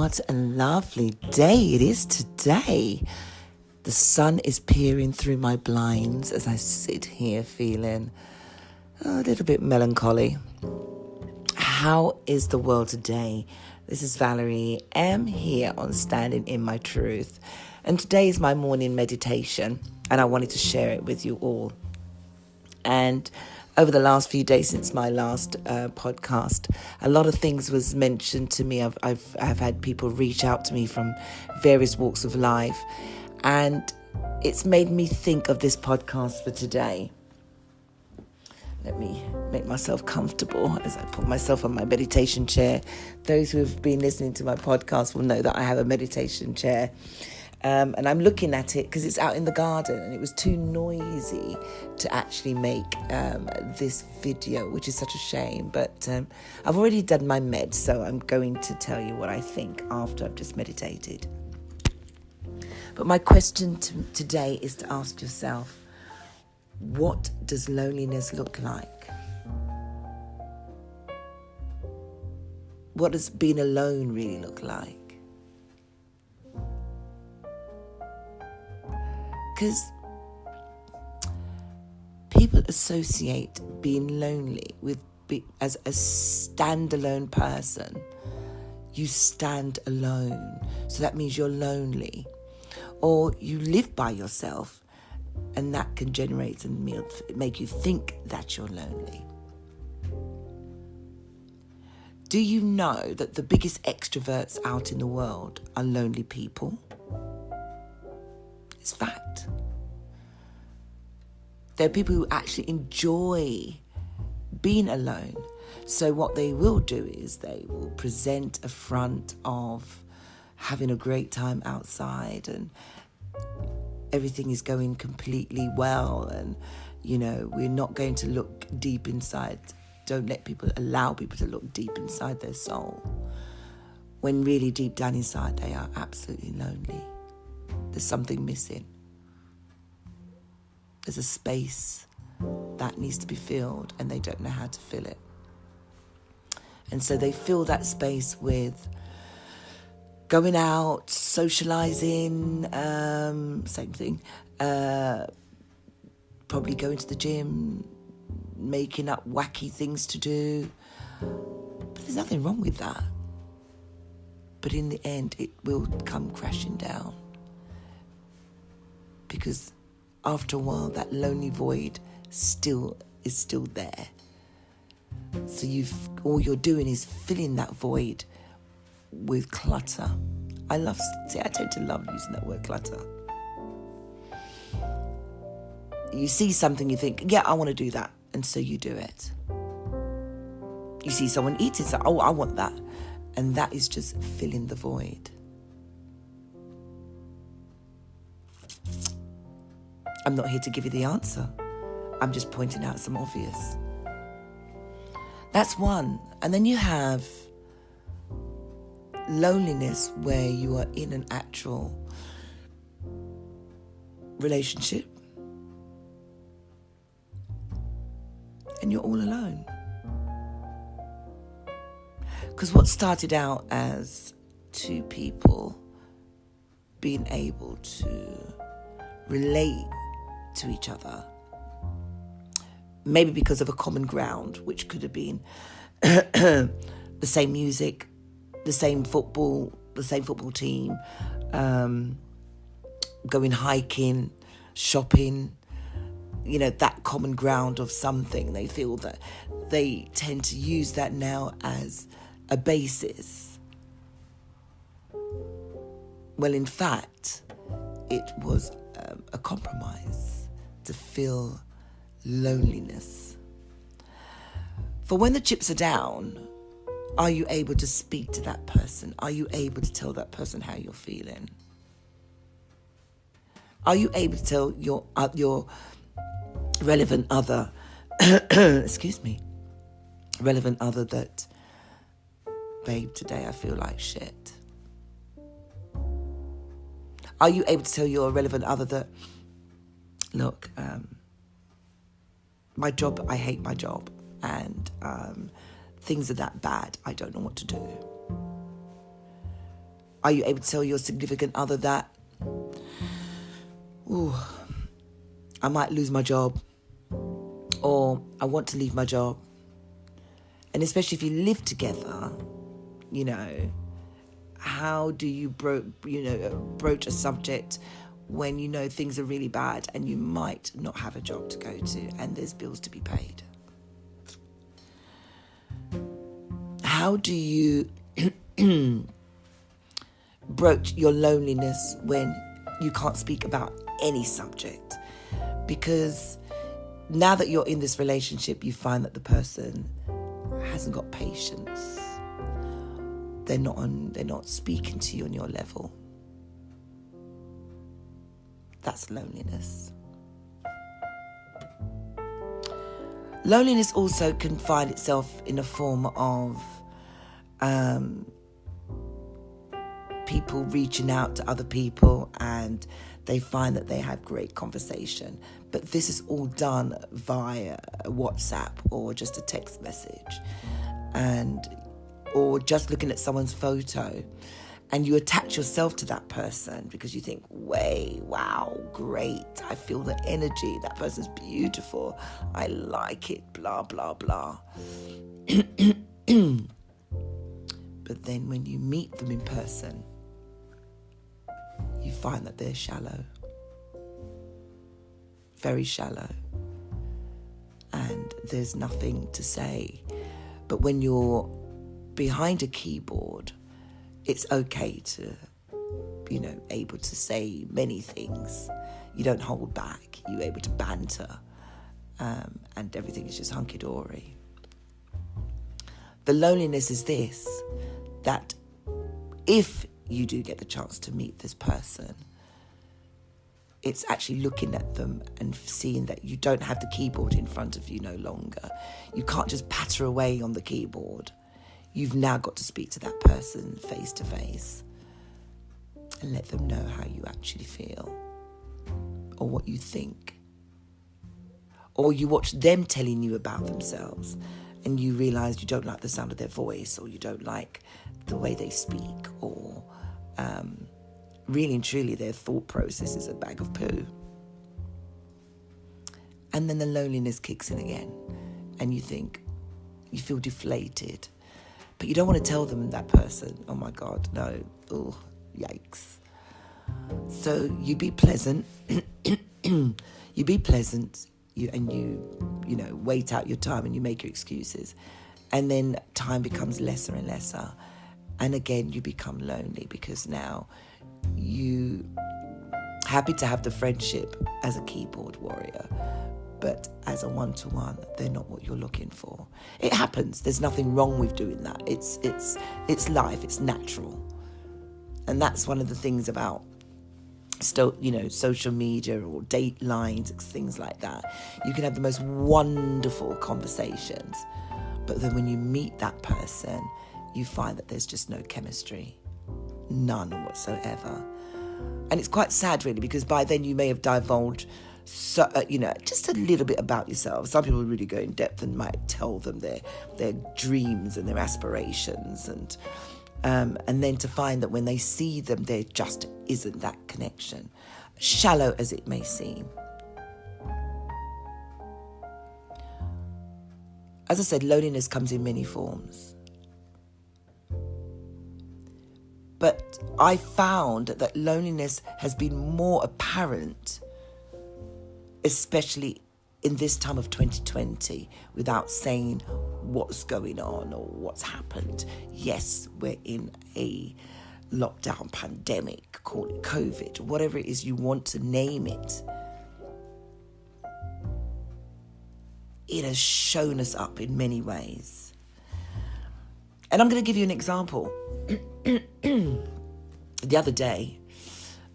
What a lovely day it is today. The sun is peering through my blinds as I sit here feeling a little bit melancholy. How is the world today? This is Valerie M here on Standing in My Truth. And today is my morning meditation and I wanted to share it with you all. And over the last few days since my last podcast, a lot of things was mentioned to me. I've had people reach out to me from various walks of life, and it's made me think of this podcast for today. Let me make myself comfortable as I put myself on my meditation chair. Those who have been listening to my podcast will know that I have a meditation chair. And I'm looking at it because it's out in the garden and it was too noisy to actually make this video, which is such a shame. But I've already done my med, so I'm going to tell you what I think after I've just meditated. But my question today is to ask yourself, what does loneliness look like? What does being alone really look like? Because people associate being lonely with as a standalone person. You stand alone, so that means you're lonely. Or you live by yourself, and that can generate and make you think that you're lonely. Do you know that the biggest extroverts out in the world are lonely people? It's fact. There are people who actually enjoy being alone. So what they will do is they will present a front of having a great time outside and everything is going completely well, and we're not going to look deep inside. Don't allow people to look deep inside their soul, when really deep down inside they are absolutely lonely. There's something missing. There's a space that needs to be filled and they don't know how to fill it. And so they fill that space with going out, socializing, same thing, probably going to the gym, making up wacky things to do. But there's nothing wrong with that. But in the end, it will come crashing down. Because after a while, that lonely void is still there. So all you're doing is filling that void with clutter. I tend to love using that word clutter. You see something, you think, yeah, I want to do that. And so you do it. You see someone eating something, oh, I want that. And that is just filling the void. I'm not here to give you the answer. I'm just pointing out some obvious. That's one. And then you have loneliness where you are in an actual relationship and you're all alone. Because what started out as two people being able to relate to each other, maybe because of a common ground, which could have been the same music, the same football team, going hiking, shopping, that common ground of something. They feel that they tend to use that now as a basis. Well, in fact, it was a compromise to fill loneliness. For when the chips are down, are you able to speak to that person? Are you able to tell that person how you're feeling? Are you able to tell your relevant other, relevant other that, babe, today I feel like shit? Are you able to tell your relevant other that, look, my job, I hate my job, and things are that bad, I don't know what to do? Are you able to tell your significant other that, ooh, I might lose my job, or I want to leave my job? And especially if you live together, how do you broach a subject when things are really bad and you might not have a job to go to and there's bills to be paid? How do you broach your loneliness when you can't speak about any subject? Because now that you're in this relationship, you find that the person hasn't got patience. They're not speaking to you on your level. That's loneliness. Loneliness also can find itself in a form of people reaching out to other people and they find that they have great conversation. But this is all done via WhatsApp or just a text message, or just looking at someone's photo, and you attach yourself to that person because you think, wow, great, I feel the energy, that person's beautiful, I like it, blah, blah, blah. But then when you meet them in person, you find that they're shallow, very shallow, and there's nothing to say. But when you're behind a keyboard, it's okay to, able to say many things. You don't hold back. You're able to banter, and everything is just hunky-dory. The loneliness is this, that if you do get the chance to meet this person, it's actually looking at them and seeing that you don't have the keyboard in front of you no longer. You can't just patter away on the keyboard. You've now got to speak to that person face to face and let them know how you actually feel or what you think. Or you watch them telling you about themselves and you realise you don't like the sound of their voice, or you don't like the way they speak, or really and truly their thought process is a bag of poo. And then the loneliness kicks in again and you feel deflated. But you don't want to tell them, that person, oh my God, no, oh, yikes. So you be pleasant, you wait out your time and you make your excuses. And then time becomes lesser and lesser. And again, you become lonely because now you happy to have the friendship as a keyboard warrior, but as a one-to-one, they're not what you're looking for. It happens. There's nothing wrong with doing that. It's life. It's natural. And that's one of the things about social media or date lines, things like that. You can have the most wonderful conversations, but then when you meet that person, you find that there's just no chemistry, none whatsoever. And it's quite sad, really, because by then you may have divulged just a little bit about yourself. Some people really go in depth and might tell them their dreams and their aspirations, and then to find that when they see them, there just isn't that connection, shallow as it may seem. As I said, loneliness comes in many forms. But I found that loneliness has been more apparent, especially in this time of 2020, without saying what's going on or what's happened. Yes, we're in a lockdown pandemic, call it COVID, whatever it is you want to name it. It has shown us up in many ways. And I'm going to give you an example. The other day,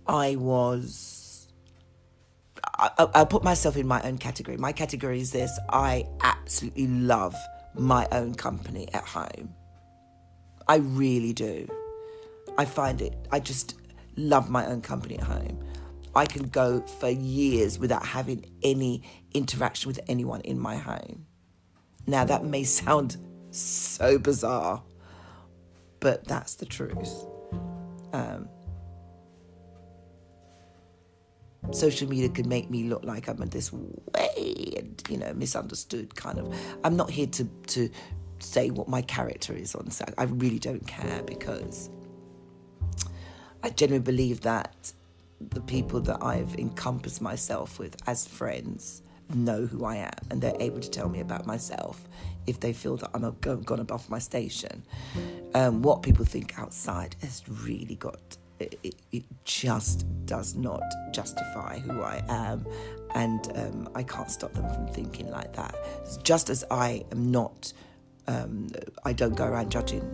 I put myself in my own category. My category is this: I absolutely love my own company at home. I really do. I just love my own company at home. I can go for years without having any interaction with anyone in my home. Now, that may sound so bizarre, but that's the truth. social media can make me look like I'm in this way and, misunderstood kind of. I'm not here to say what my character is on set. I really don't care, because I genuinely believe that the people that I've encompassed myself with as friends know who I am, and they're able to tell me about myself if they feel that I'm gone above my station. What people think outside has really got... It just does not justify who I am, and I can't stop them from thinking like that. Just as I am not... I don't go around judging.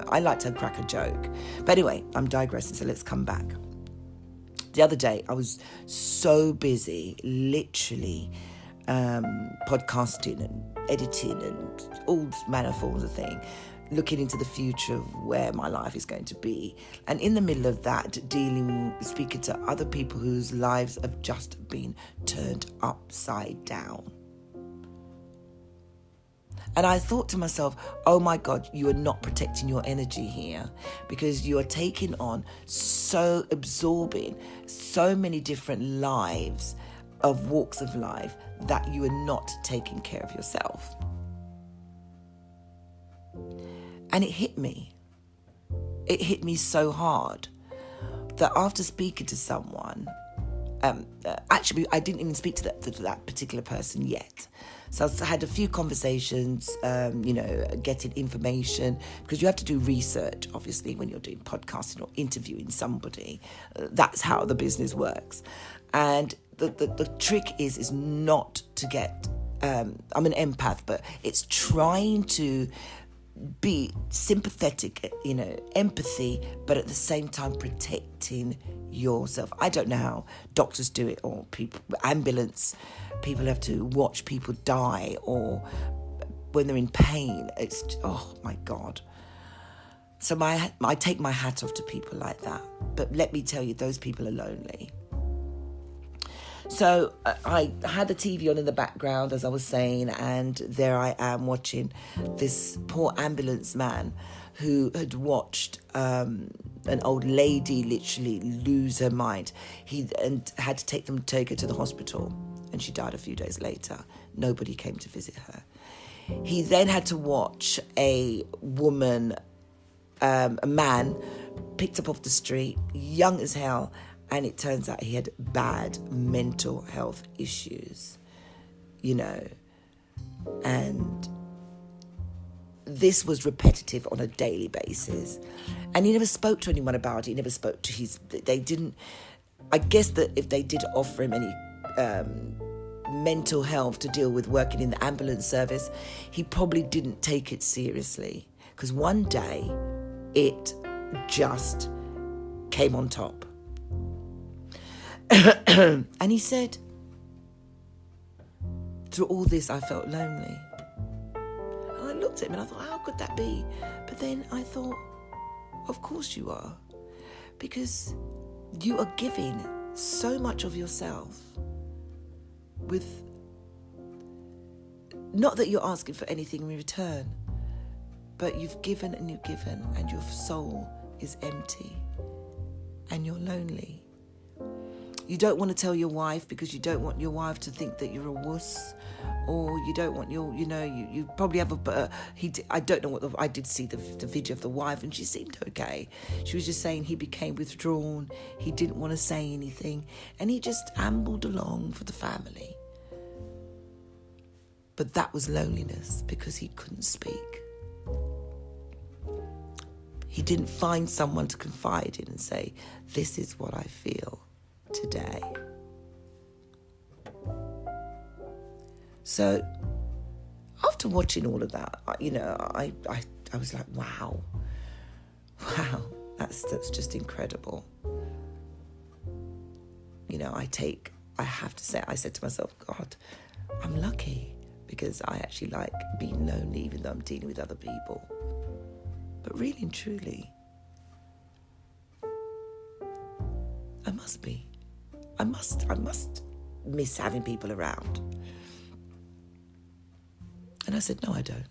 I like to crack a joke. But anyway, I'm digressing, so let's come back. The other day, I was so busy, literally, podcasting and editing and all manner of forms of thing, looking into the future of where my life is going to be. And in the middle of that, speaking to other people whose lives have just been turned upside down. And I thought to myself, oh my God, you are not protecting your energy here, because you are taking on absorbing so many different lives of walks of life that you are not taking care of yourself. And it hit me. It hit me so hard that after speaking to someone, actually, I didn't even speak to that particular person yet. So I had a few conversations, getting information, because you have to do research, obviously, when you're doing podcasting or interviewing somebody. That's how the business works. And the trick is not to get... I'm an empath, but it's trying to be sympathetic, empathy, but at the same time protecting yourself. I don't know how doctors do it, or ambulance people have to watch people die, or when they're in pain. It's, oh my God. So I take my hat off to people like that. But let me tell you, those people are lonely. So I had the TV on in the background, as I was saying, and there I am watching this poor ambulance man who had watched an old lady literally lose her mind. He had to take her to the hospital, and she died a few days later. Nobody came to visit her. He then had to watch a man picked up off the street, young as hell, and it turns out he had bad mental health issues, and this was repetitive on a daily basis. And he never spoke to anyone about it. He never spoke to they didn't, I guess that if they did offer him any mental health to deal with working in the ambulance service, he probably didn't take it seriously, because one day it just came on top. And he said, through all this, I felt lonely. And I looked at him and I thought, how could that be? But then I thought, of course you are. Because you are giving so much of yourself with, not that you're asking for anything in return, but you've given and you've given, and your soul is empty and you're lonely. You don't want to tell your wife because you don't want your wife to think that you're a wuss, or you don't want you probably have I don't know I did see the video of the wife, and she seemed okay. She was just saying he became withdrawn. He didn't want to say anything, and he just ambled along for the family. But that was loneliness, because he couldn't speak. He didn't find someone to confide in and say, this is what I feel today. So after watching all of that, I was like, wow, that's just incredible. I have to say, I said to myself, God, I'm lucky, because I actually like being lonely, even though I'm dealing with other people. But really and truly, I must be. I must miss having people around. And I said, no, I don't.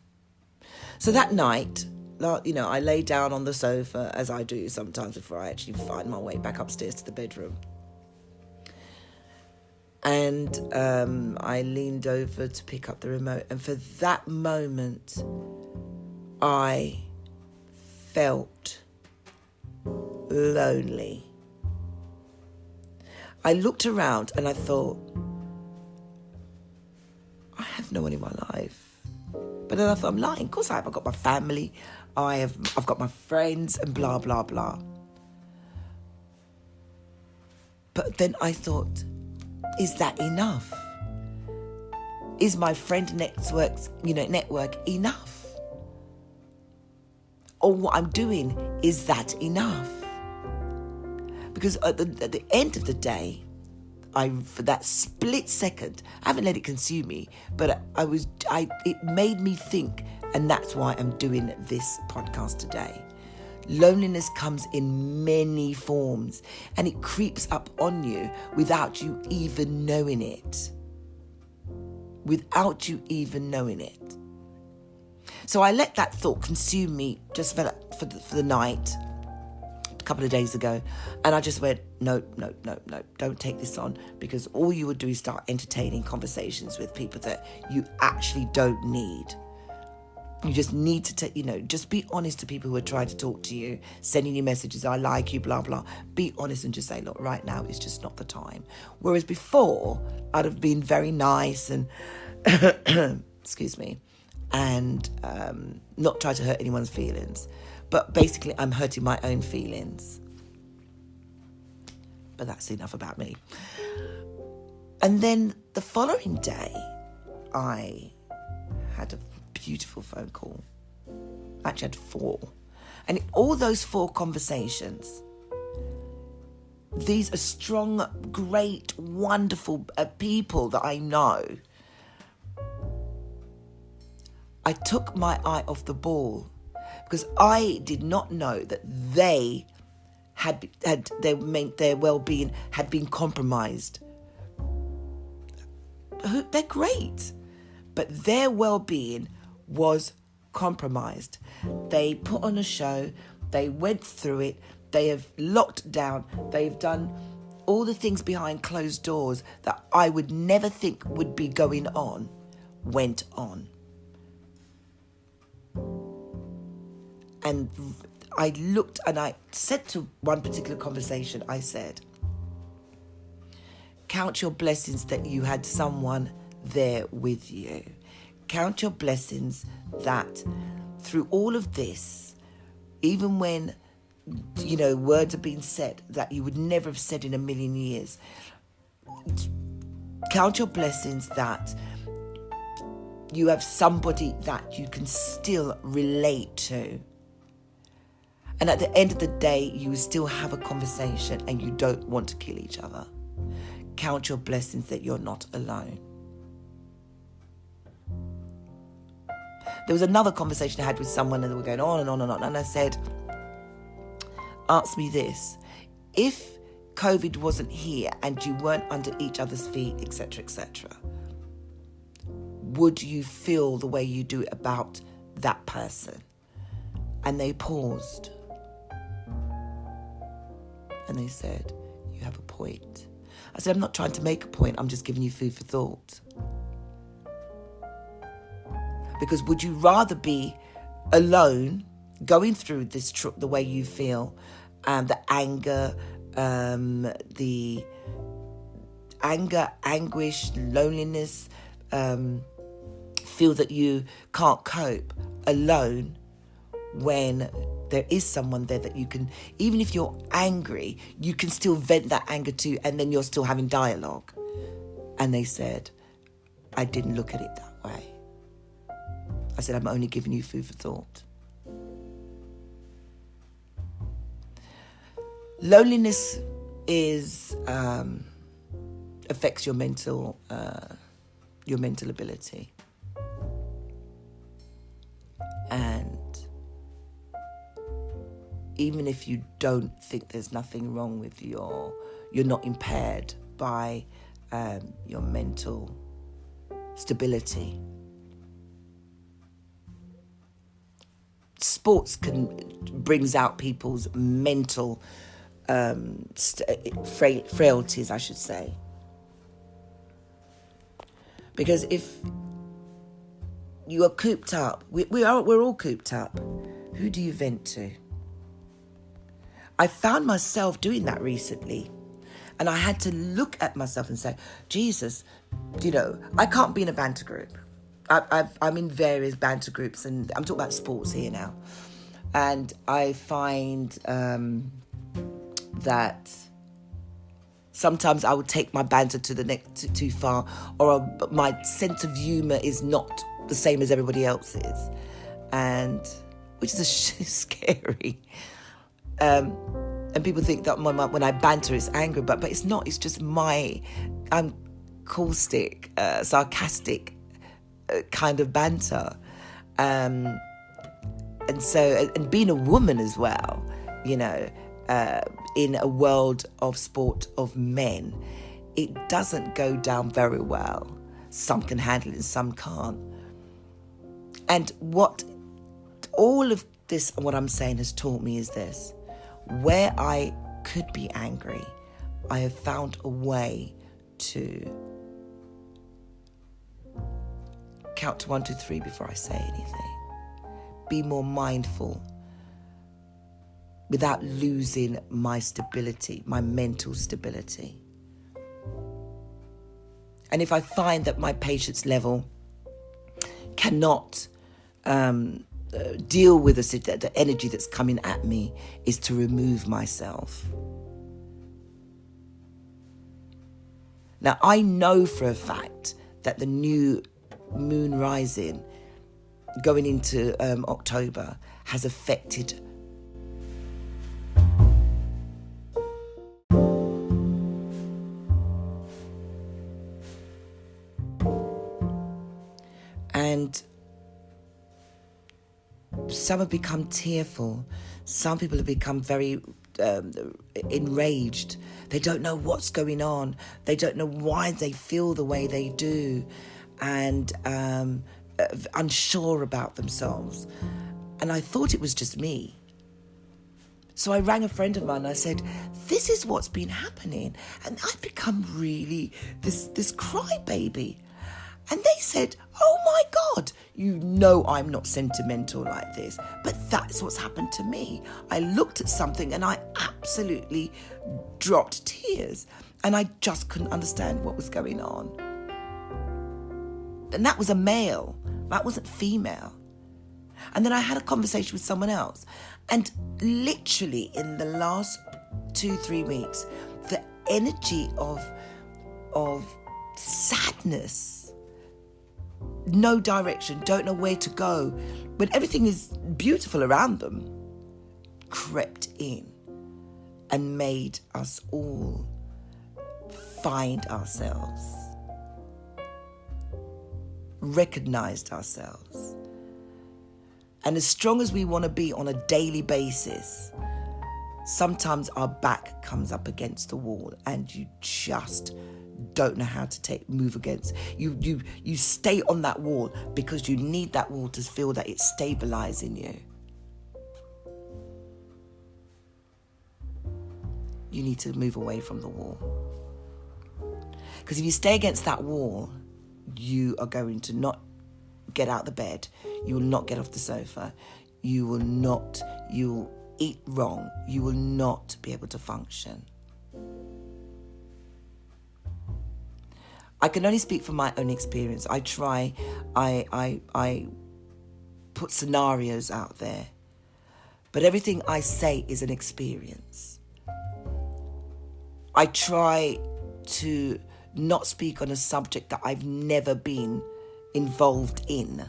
So that night, I lay down on the sofa, as I do sometimes before I actually find my way back upstairs to the bedroom. And I leaned over to pick up the remote. And for that moment, I felt lonely. I looked around and I thought, I have no one in my life. But then I thought, I'm lying. Of course I have. I've got my family. I've got my friends and blah, blah, blah. But then I thought, is that enough? Is my friend network enough? Or what I'm doing, is that enough? Because at the end of the day, for that split second, I haven't let it consume me, but it made me think, and that's why I'm doing this podcast today. Loneliness comes in many forms, and it creeps up on you without you even knowing it. Without you even knowing it. So I let that thought consume me just for the night, a couple of days ago, and I just went, no, don't take this on, because all you would do is start entertaining conversations with people that you actually don't need. You just need to just be honest to people who are trying to talk to you, sending you messages, I like you, blah, blah. Be honest and just say, look, right now is just not the time. Whereas before, I'd have been very nice and, excuse me, and not try to hurt anyone's feelings. But basically, I'm hurting my own feelings. But that's enough about me. And then the following day, I had a beautiful phone call. I actually had 4. And in all those 4 conversations, these are strong, great, wonderful people that I know. I took my eye off the ball because I did not know that their well-being had been compromised. They're great, but their well-being was compromised. They put on a show, they went through it, they have locked down, they've done all the things behind closed doors that I would never think would be going on, went on. And I looked and I said to one particular conversation, I said, count your blessings that you had someone there with you. Count your blessings that through all of this, even when, words are being said that you would never have said in a million years, count your blessings that you have somebody that you can still relate to. And at the end of the day, you still have a conversation and you don't want to kill each other. Count your blessings that you're not alone. There was another conversation I had with someone and they were going on and on and on. And I said, ask me this. If COVID wasn't here and you weren't under each other's feet, etc., etc., would you feel the way you do about that person? And they paused. And they said, you have a point. I said, I'm not trying to make a point. I'm just giving you food for thought. Because would you rather be alone, going through this the way you feel, the anger, anguish, loneliness, feel that you can't cope alone, when there is someone there that you can, even if you're angry, you can still vent that anger to, and then you're still having dialogue. And they said, I didn't look at it that way. I said, I'm only giving you food for thought. Loneliness affects your mental ability. And even if you don't think there's nothing wrong with you're not impaired by your mental stability. sports brings out people's mental frailties, I should say. Because if you are cooped up, we're all cooped up. Who do you vent to? I found myself doing that recently. And I had to look at myself and say, Jesus, I can't be in a banter group. I'm in various banter groups, and I'm talking about sports here now. And I find that sometimes I would take my banter to the next too far, or my sense of humour is not the same as everybody else's, and which is scary. And people think that when I banter, it's anger, but it's not. It's just I'm caustic, sarcastic kind of banter, and being a woman as well, in a world of sport of men, it doesn't go down very well. Some can handle it and some can't. And what all of this, what I'm saying, has taught me is this: where I could be angry, I have found a way to count to 1, 2, 3 before I say anything. Be more mindful without losing my stability, my mental stability. And if I find that my patience level cannot deal with the energy that's coming at me, is to remove myself. Now, I know for a fact that the new moon rising going into October has affected and some have become tearful. Some people have become very enraged. They don't know what's going on. They don't know why they feel the way they do, and unsure about themselves. And I thought it was just me. So I rang a friend of mine and I said, this is what's been happening. And I've become really this crybaby. And they said, oh my God, I'm not sentimental like this, but that's what's happened to me. I looked at something and I absolutely dropped tears, and I just couldn't understand what was going on. And that was a male, that wasn't female. And then I had a conversation with someone else, and literally in the last 2-3 weeks, the energy of sadness, no direction, don't know where to go, when everything is beautiful around them, crept in and made us all find ourselves, recognized ourselves. And as strong as we want to be on a daily basis, sometimes our back comes up against the wall and you just don't know how to move against. You stay on that wall because you need that wall to feel that it's stabilizing you. You need to move away from the wall. Because if you stay against that wall, you are going to not get out of the bed. You will not get off the sofa. You'll eat wrong. You will not be able to function. I can only speak from my own experience. I put scenarios out there, but everything I say is an experience. I try to not speak on a subject that I've never been involved in.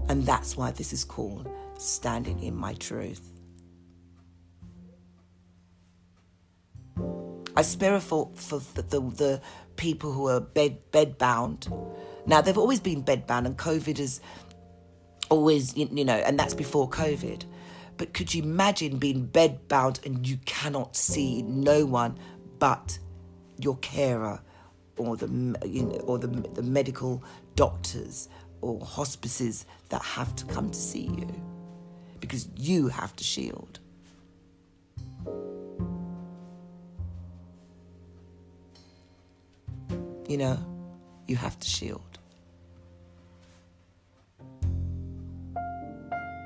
And that's why this is called Standing in My Truth. I spare for the people who are bedbound. Now, they've always been bedbound, and COVID is always, and that's before COVID. But could you imagine being bedbound and you cannot see no one but your carer or the medical doctors or hospices that have to come to see you? because you have to shield. You know, you have to shield.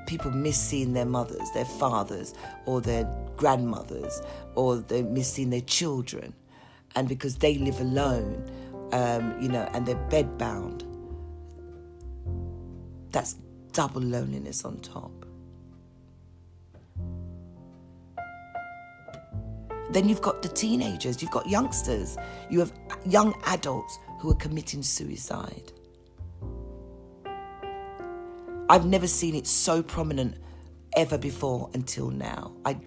People miss seeing their mothers, their fathers, or their grandmothers, or they miss seeing their children. And because they live alone, and they're bedbound, that's double loneliness on top. Then you've got the teenagers, you've got youngsters, you have young adults who are committing suicide. I've never seen it so prominent ever before until now. I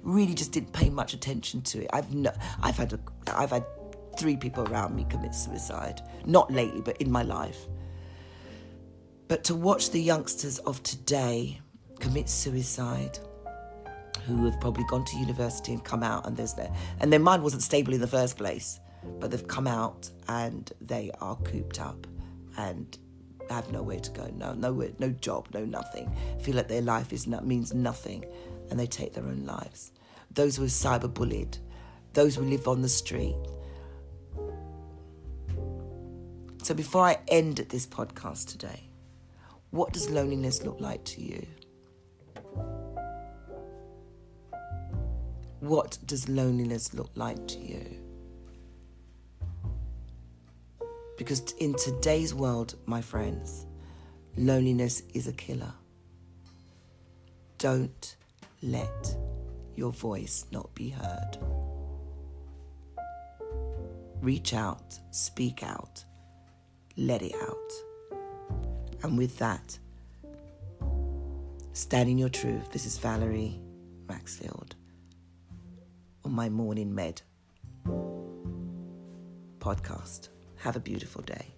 really just didn't pay much attention to it. I've had 3 people around me commit suicide, not lately, but in my life. But to watch the youngsters of today commit suicide, who have probably gone to university and come out and their mind wasn't stable in the first place, but they've come out and they are cooped up and have nowhere to go, no job, no nothing, feel like their life means nothing, and they take their own lives. Those who are cyberbullied, those who live on the street. So before I end this podcast today, what does loneliness look like to you? What does loneliness look like to you? Because in today's world, my friends, loneliness is a killer. Don't let your voice not be heard. Reach out, speak out, let it out. And with that, stand in your truth. This is Valerie Maxfield on my Morning Med podcast. Have a beautiful day.